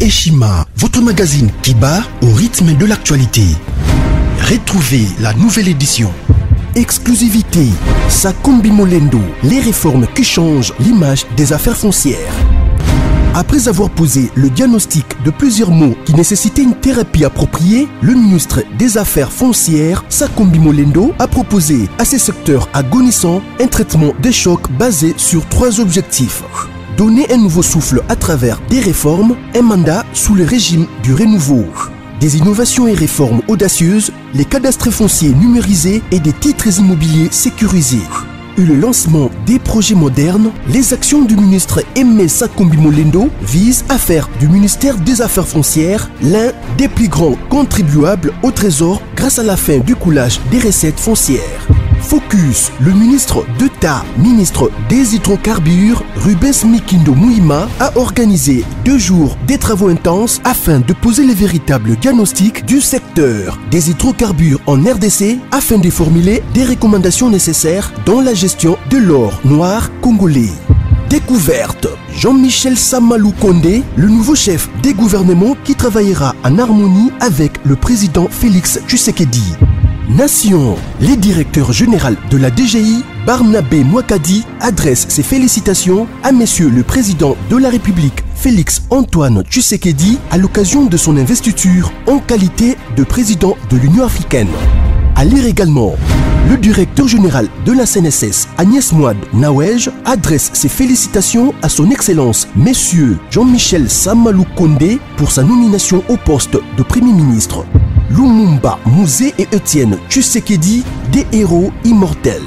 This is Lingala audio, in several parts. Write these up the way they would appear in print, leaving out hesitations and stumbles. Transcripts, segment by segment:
Eshima, votre magazine qui bat au rythme de l'actualité. Retrouvez la nouvelle édition. Exclusivité, Sakombi Molendo, les réformes qui changent l'image des affaires foncières. Après avoir posé le diagnostic de plusieurs maux qui nécessitaient une thérapie appropriée, le ministre des Affaires foncières, Sakombi Molendo, a proposé à ces secteurs agonissants un traitement de choc basé sur 3 objectifs. Donner un nouveau souffle à travers des réformes, un mandat sous le régime du renouveau. Des innovations et réformes audacieuses, les cadastres fonciers numérisés et des titres immobiliers sécurisés. Et le lancement des projets modernes, les actions du ministre Aimé Sakombi Molendo visent à faire du ministère des Affaires foncières l'un des plus grands contribuables au trésor grâce à la fin du coulage des recettes foncières. Focus, le ministre d'État, ministre des hydrocarbures, Rubens Mikindo Mouima, a organisé 2 jours des travaux intenses afin de poser les véritables diagnostics du secteur des hydrocarbures en RDC afin de formuler des recommandations nécessaires dans la gestion de l'or noir congolais. Découverte, Jean-Michel Samalou Kondé, le nouveau chef des gouvernements qui travaillera en harmonie avec le président Félix Tshisekedi. Nation, le directeur général de la DGI, Barnabé Mouakadi, adresse ses félicitations à Monsieur le Président de la République, Félix Antoine Tshisekedi, à l'occasion de son investiture en qualité de président de l'Union africaine. À lire également, le directeur général de la CNSS, Agnès Mouad Nawej, adresse ses félicitations à son Excellence, Monsieur Jean-Michel Samalou Kondé, pour sa nomination au poste de Premier ministre. Lumumba, Mouzé et Étienne Tshisekedi, des héros immortels.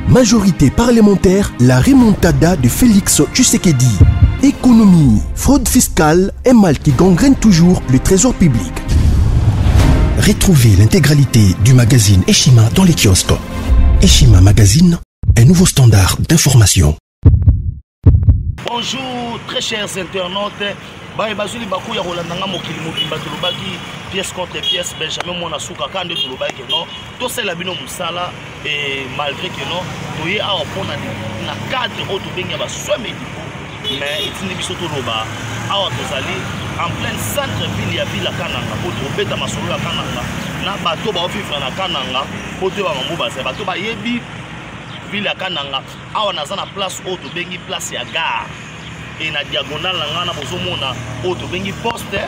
Majorité parlementaire, la remontada de Félix Tshisekedi. Économie, fraude fiscale, un mal qui gangrène toujours le trésor public. Retrouvez l'intégralité du magazine Eshima dans les kiosques. Eshima Magazine, un nouveau standard d'information. Bonjour très chers internautes. Bazuli baku ya rolandanga mokili mobimba tolobaki pièce contre pièce Benjamin Mwana Suka kande tolobaki non to sela bino musala et malgré que non toye a opona na cadre auto benga ba sommet mais itindi biso toloba awa tozali en plein centre ville ya ville kananga po tobeta masolo ya kananga na bato ba ofifra na kananga po te ba mambo ba bato ba yebi ville ya kananga awa naza na place auto bengi place ya gare. Et na diagonale na ngana bozomona auto bengi poste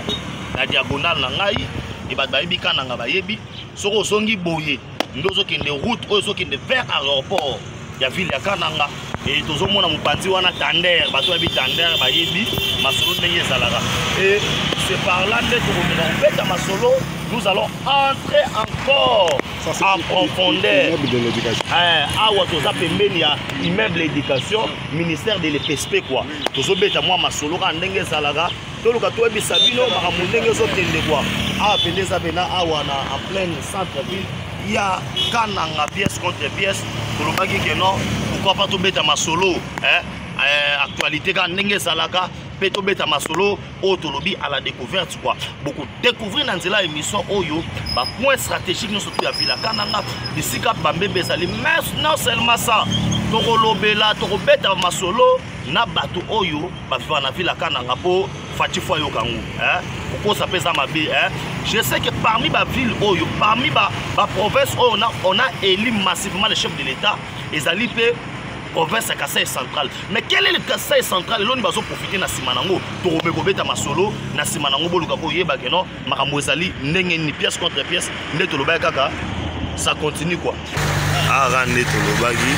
na diagonale na ngai et ba bayebi kananga bayebi soko zongi boye ndozo kende route ozo kende vers aéroport ya ville ya kananga et tozomona mupanzi wana tander bato bayebi tander bayebi masolo ndenge ezalaka et c'est par là que tobeta masolo nous allons entrer encore en profondeur. Awa toza pembeni ya immeuble d'éducation ministère de l'EPSP quoi. Tozobeta moi masolo ka ndenge ezalaka toluka toyebisa bino makambo ndenge ezokende quoi. Awa pendeza bena awa na en plein centre ville il y a kananga pièce contre pièce tolobaki que non pourquoi pas tobeta masolo actualité ka ndenge ezalaka Peto beta masolo autolobi à la découverte quoi. Beaucoup découvrir dans la émission Oyo, bah point stratégique nous surtout à Villa Kananga, d'ici cap Bambé Zali, mais non seulement ça. Toro bela, toro beta masolo, na bato Oyo, bah vivre na Villa Kananga pour Fatifo Yokangu, hein. Pourquoi ça pèse à ma vie, hein? Je sais que parmi ma ville Oyo, parmi ma province on a élu massivement les chefs de l'État, et Zali province à Kassai central. Mais quel est le Kassai central? L'on va profiter de Simanango, Torobeta Masolo, na Simanango Bolukako Yebakeno, Maramozali, Nengen, pièce contre pièce, Netoloba Kaka, ça continue quoi. Aran Netolobagi,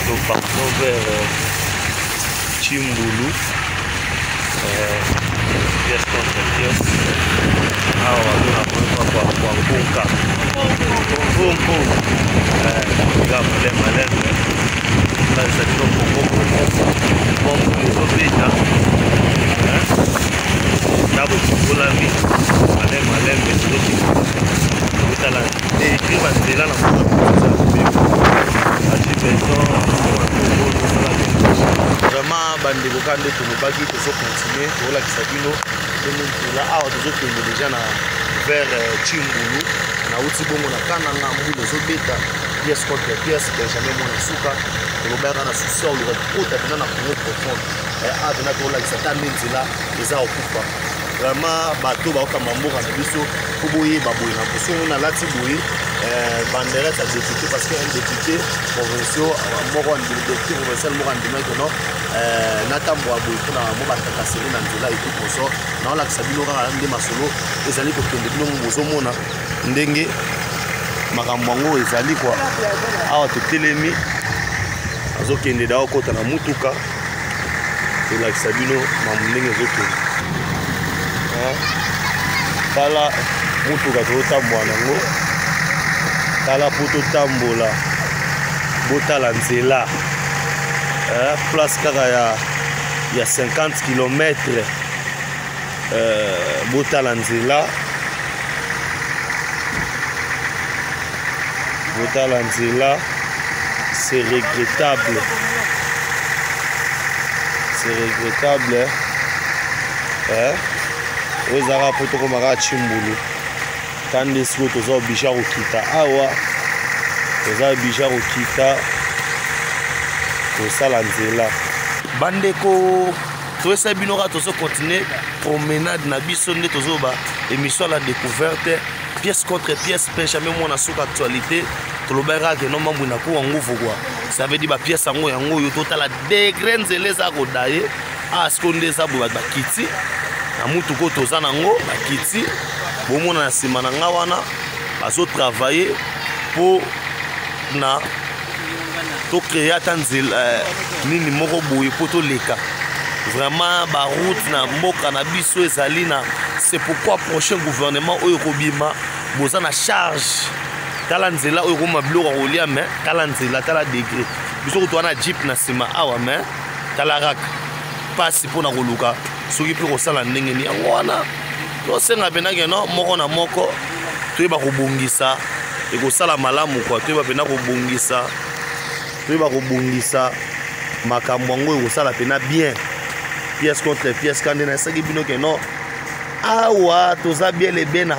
nous partons vers Chimboulou, pièce contre pièce. Ah, on va vraiment bandeko kande tolobaki tozokontinue tolakisa bino là awa tozokende déjà na vers Chimbulu na uti bongo na kananga mbulu zobeta pièce contre pièce Benjamin Mwana Suka tolobaka na sisor le kota na Congo profonde a tolakisa ta minzela eza okufa vraiment bateau ba okamba mboka na biso po boye baboye na biso na lati boye banderet à député parce que un député provincial moko en député provincial moko en demande non natambo aboye pona mo bataka seri na nzela et tout pour ça na la sabino kaka nde masolo ezali ko kende bino mozo mona ndenge makambo ngo ezali kwa awa totelemi azokende dawo kota na mutuka elakisa bino mamu ndenge ezokende tala mutuka totambola nango tala po totambola botala nzela place kaka ya 50 km botala nzela c'est regrettable. Aux Arabes, pour tout le Chimbulu. Tant de choses, tous les bichars au Kita. Awa, tous les bichars au Kita. Tout ça, là. Bandeko, tout ça, binora, tous les continuer. Promenade, nabisonne, tous les émission la découverte. Pièce contre pièce, jamais mon assouk actualité. Tout le bain que non mamou n'a pas en ouvre quoi. Ça veut dire bah pièce en haut et en haut yo total des graines et les agodaye. Ah ce qu'on les a boua bah kiti. Na mutu ko toza nango bah kiti. Bon mon na simana ngawana. Baso travailler pour na to créer tanzil nini moko boye pour to leka. Vraiment ba route na mboka na biso ezali na. C'est pourquoi prochain gouvernement Oyokobima boza na charge tala nzela oyokoma biloko rolia mais tala nzela tala degré biso to na jeep na sima awa mais tala rak passe pour na koluka soki pe ko sala ndenge ni wana to senga penake no moko na moko to ba kobongisa e ko sala malamu kwa to ba pena kobongisa makambo ngo e ko sala pena bien pièce contre pièce quand na saki bino ke no awa toza bien le bena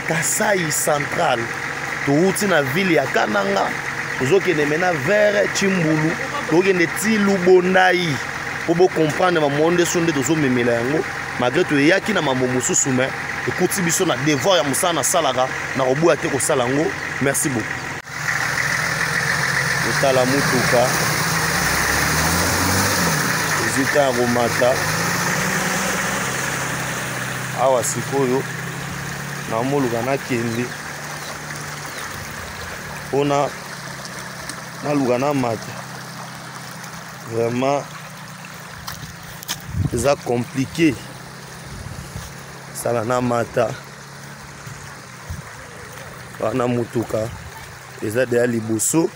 Kasai central touti na ville ya Kananga tozokende mena vers Chimbulu tokende ti Lubondai po bo comprendre ma monde sonde tozomemela yango malgré to yaki na mambo mosusu mais ekuti biso na devoir ya musana salaka na kobuya te ko salango merci beaucoup utala mutuka ezita romata awa sikoyo na moluka na kende pona na luka na mata vraiment eza compliqué sala na mata wana mutuka eza deya liboso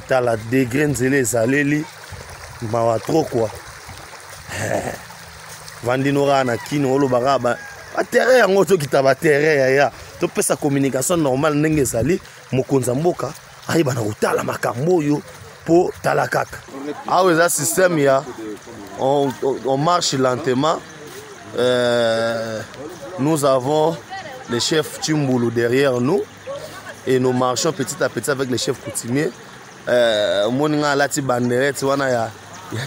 tala degré nzela ezaleli mawa tro kwa vandinora na kino olobaka ba terrain yango tokita ba terrain ya topesa communication normale ndenge ezali mokonza mboka ayeba na kotala makambo oyo po tala kaka awa eza système ya on marche lentement nous avons le chef Chimbulu derrière nous et nous marchons petit à petit avec le chef coutumier moninga lati banderet wana ya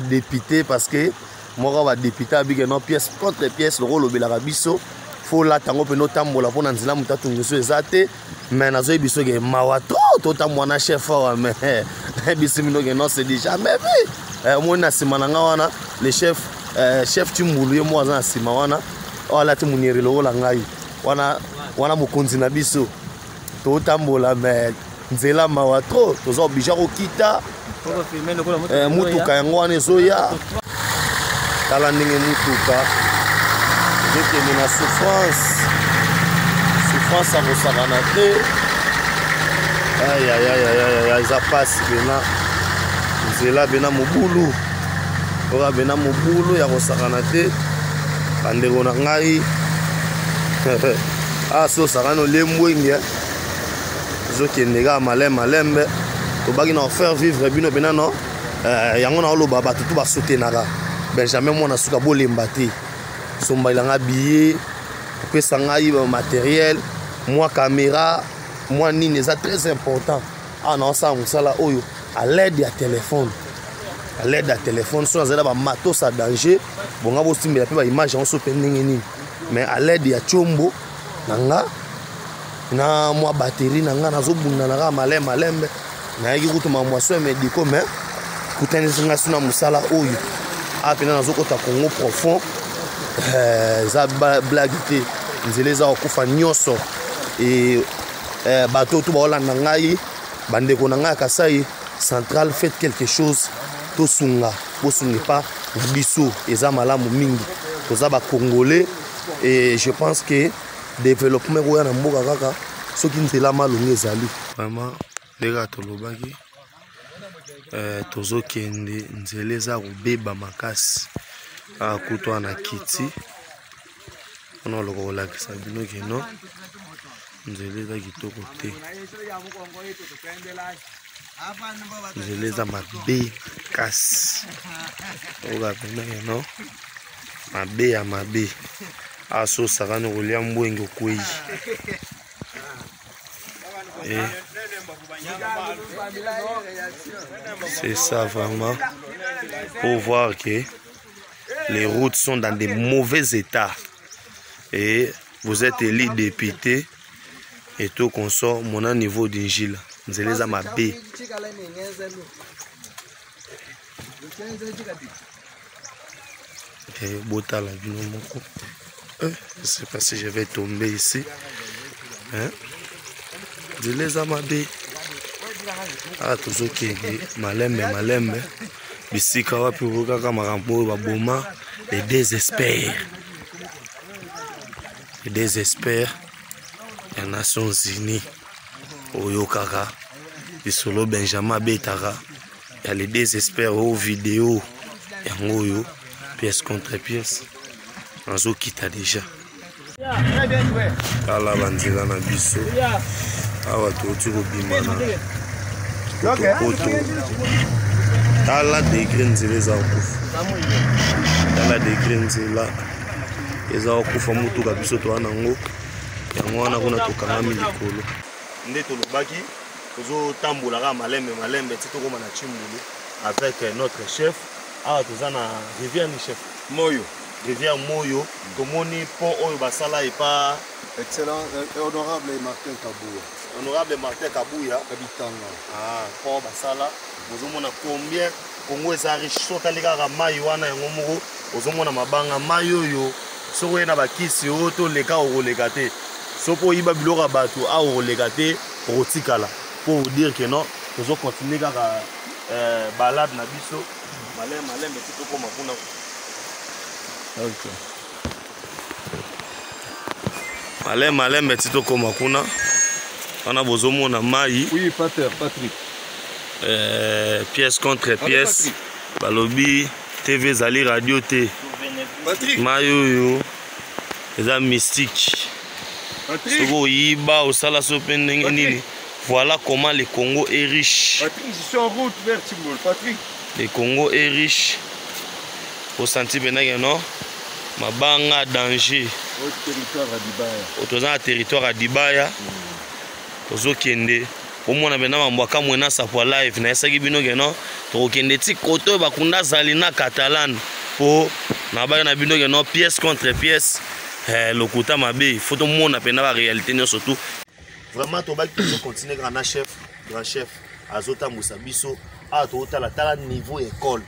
député parce que moko ba député abike no pièce contre pièce le rôle belaka biso faut la tango pe no tambola pona nzila mutatu ngiso ezate mais nazo biso ke mawato to tamwana chef wa mais bisimino ke no c'est déjà mais mona simananga wana le chef Chimbulu ye mwa za sima wana wala ti muniri lo la ngai wana mukonzi na biso to tambola mais nzela mawato tozo obligé kokita mutuka yango wana ezoya tala ndenge mutuka ezokende na souffrance akosakana te eza pasi pena nzela bena mobulu oka bena mobulu ya kosakana te bandeko na ngai so osakana olembwenge ezokende kaka malembe tobaki na faire vivre bino pena no yango na oloba bato to basotenaka Benjamin mwana suka bolemba te somba ilanga billet pesa ngai matériel moi caméra moi nini eza très important na osala mosala oyo à l'aide ya téléphone so nazala ba matos à danger bonga bosimbela pe ba image yango so pe ndenge nini mais à l'aide ya chombo nanga na moi batterie nanga nazobunda nanga malembe na yaki kutuma moisson médicaux mais kutanisa suna musala oyo apena nazokota Congo profond za blague te nzela za okufa nyonso et bateau tout baolanda ngai bandeko na ngai Kasai central faites quelque chose to sunga bosungi pas biso eza malamu mingi toza ba congolais et je pense que développement ko ya na mboka kaka soki nzela malongi ezali vraiment ndeka tolobaki tozokende nzela eza kobeba makasi akutwa na kiti on loko kolakisa bino keno nzela eza kitoko te nzela eza mabe kasi oka pena keno mabe ya mabe asosakani kolia mbwenge okwei c'est ça vraiment pour voir que les routes sont dans de mauvais états et vous êtes élu député et tout qu'on sort mon niveau d'ingile nzeleza mabe et botala bino moko je sais pas si je vais tomber ici hein nzeleza mabe tozokende malembe bisika wapi kaka makambo oyo baboma les désespère ya Nations Unies oyo kaka bisolo Benjamin abetaka ya les désespère oyo vidéo yango oyo pièce contre pièce nazokita déjà tala banzela na biso awa toti kobima na oto tala degré nzela eza kokufa tala degré nzela eza kokufa mutuka biso toa nango yango wana kuna tokangami likolo nde tolobaki tozotambolaka malembe ti tokoma na Chimbulu avec notre chef awa toza na rivière ni chef rivière Moyo tomoni pont oyo basala epa excellent honorable Martin Kabouya Kabitanga pont basala bozomona combien Congo eza riche sotali kaka mai wana yango moko ozomona mabanga mai oyo soko ye na bakisi oyo toleka okoleka te sopo oyiba biloko ya bato aokoleka te okotikala pour vous dire que non tozokontinue kaka balade na biso malembe ti tokoma kuna. Malembe ti tokoma kuna wana bozomona mai. Oui, Patrick. Pièce contre pièce balobi TV zali radio te mai oyo eza mystique soko oyiba osala so mpe ndenge nini. Voilà comment le Congo est riche. Patrick, je suis en route vers Chimbulu. Patrick. Le Congo est riche. Au senti maintenant non mabanga danger. Au territoire à Dibaya. Au territoire à Dibaya. Ozo kende. Au moins na mambwaka mwena sapwa live na esaki bino keno to kende ti koto bakunda zalina catalan po na ba na bino keno pièce contre pièce lokuta mabe faut to mona pena ba réalité no surtout. Vraiment to baki to continuer grand chef azota musabiso a to tala niveau école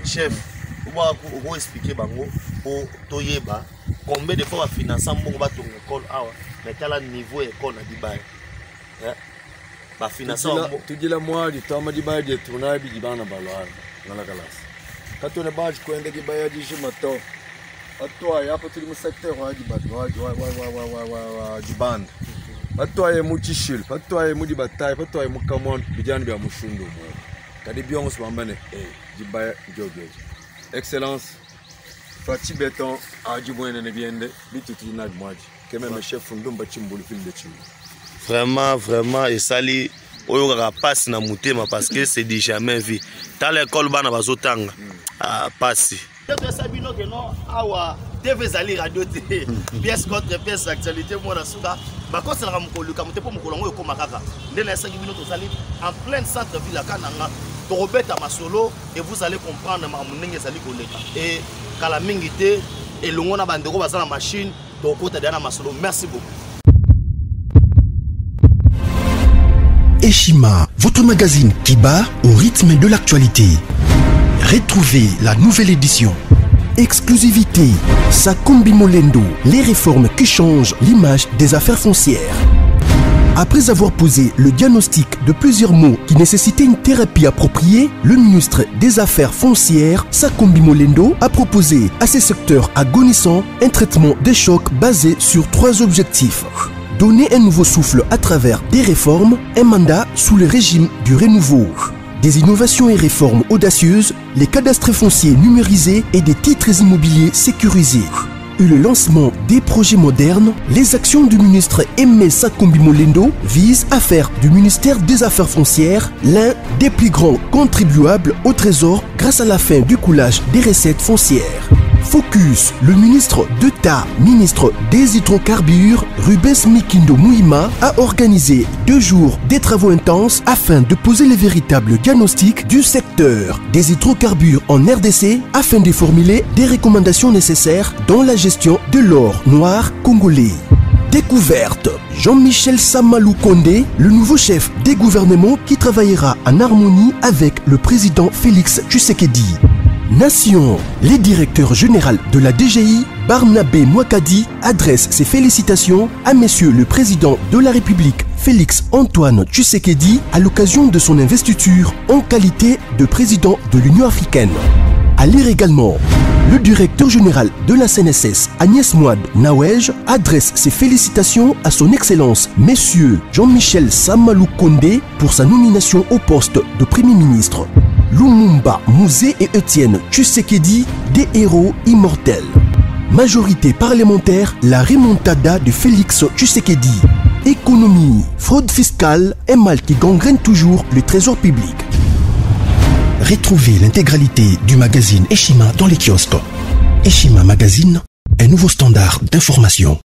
chef on expliquer bango pour toyeba combien de fois financer mbongo ba ton école awa mais tala niveau école na Dibaya ba financer tu dis la moi du temps Dibaya de tourner bi dibana balwala na la classe quand on est bas kwenda Dibaya di jimato atwa yapo tuli mu secteur wa dibanda batwaye mu Chishil batwaye mu Dibatai batwaye mu Kamon bijani bya mushundo mo kadi byongo sibambane Dibaya jogeje excellence Fati Beton a du bon ne viende bitutu na mwaji keme me chef ndumba Chimbulu fil de Chimbulu vraiment et sali oyo kaka passe na mutema parce que c'est du jamais vu dans l'école bana bazotanga passe sabino que non awa TV zali radio te pièce contre pièce actualité moi na suka ba ko sala mukoluka mutepo mukolongo ko makaka ndena esaki bino to sali en plein centre ville kananga to robeta masolo et vous allez comprendre ma munenge zali koleka et kala mingi te et l'on a bandero dans la machine donc côté de la masolo. Merci beaucoup. Eshima, votre magazine qui bat au rythme de l'actualité. Retrouvez la nouvelle édition. Exclusivité, Sakombi Molendo, les réformes qui changent l'image des affaires foncières. Après avoir posé le diagnostic de plusieurs maux qui nécessitaient une thérapie appropriée, le ministre des Affaires foncières, Sakombi Molendo, a proposé à ces secteurs agonissants un traitement des chocs basé sur 3 objectifs. Donner un nouveau souffle à travers des réformes, un mandat sous le régime du renouveau. Des innovations et réformes audacieuses, les cadastres fonciers numérisés et des titres immobiliers sécurisés. Et le lancement des projets modernes, les actions du ministre Aimé Sakombi Molendo visent à faire du ministère des Affaires foncières l'un des plus grands contribuables au trésor grâce à la fin du coulage des recettes foncières. Focus, le ministre d'État, ministre des hydrocarbures, Rubens Mikindo Mouima, a organisé 2 jours des travaux intenses afin de poser les véritables diagnostics du secteur des hydrocarbures en RDC afin de formuler des recommandations nécessaires dans la gestion de l'or noir congolais. Découverte, Jean-Michel Samalou Kondé, le nouveau chef des gouvernements qui travaillera en harmonie avec le président Félix Tshisekedi. Nation, les directeurs généraux de la DGI, Barnabé Mouakadi, adresse ses félicitations à Monsieur le Président de la République, Félix Antoine Tshisekedi, à l'occasion de son investiture en qualité de président de l'Union africaine. À lire également, le directeur général de la CNSS, Agnès Mouad Nawej, adresse ses félicitations à son Excellence, Monsieur Jean-Michel Samalou Kondé, pour sa nomination au poste de Premier ministre. Lumumba, Mouzé et Étienne Tshisekedi, des héros immortels. Majorité parlementaire, la remontada de Félix Tshisekedi. Économie, fraude fiscale, un mal qui gangrène toujours le trésor public. Retrouvez l'intégralité du magazine Eshima dans les kiosques. Eshima Magazine, un nouveau standard d'information.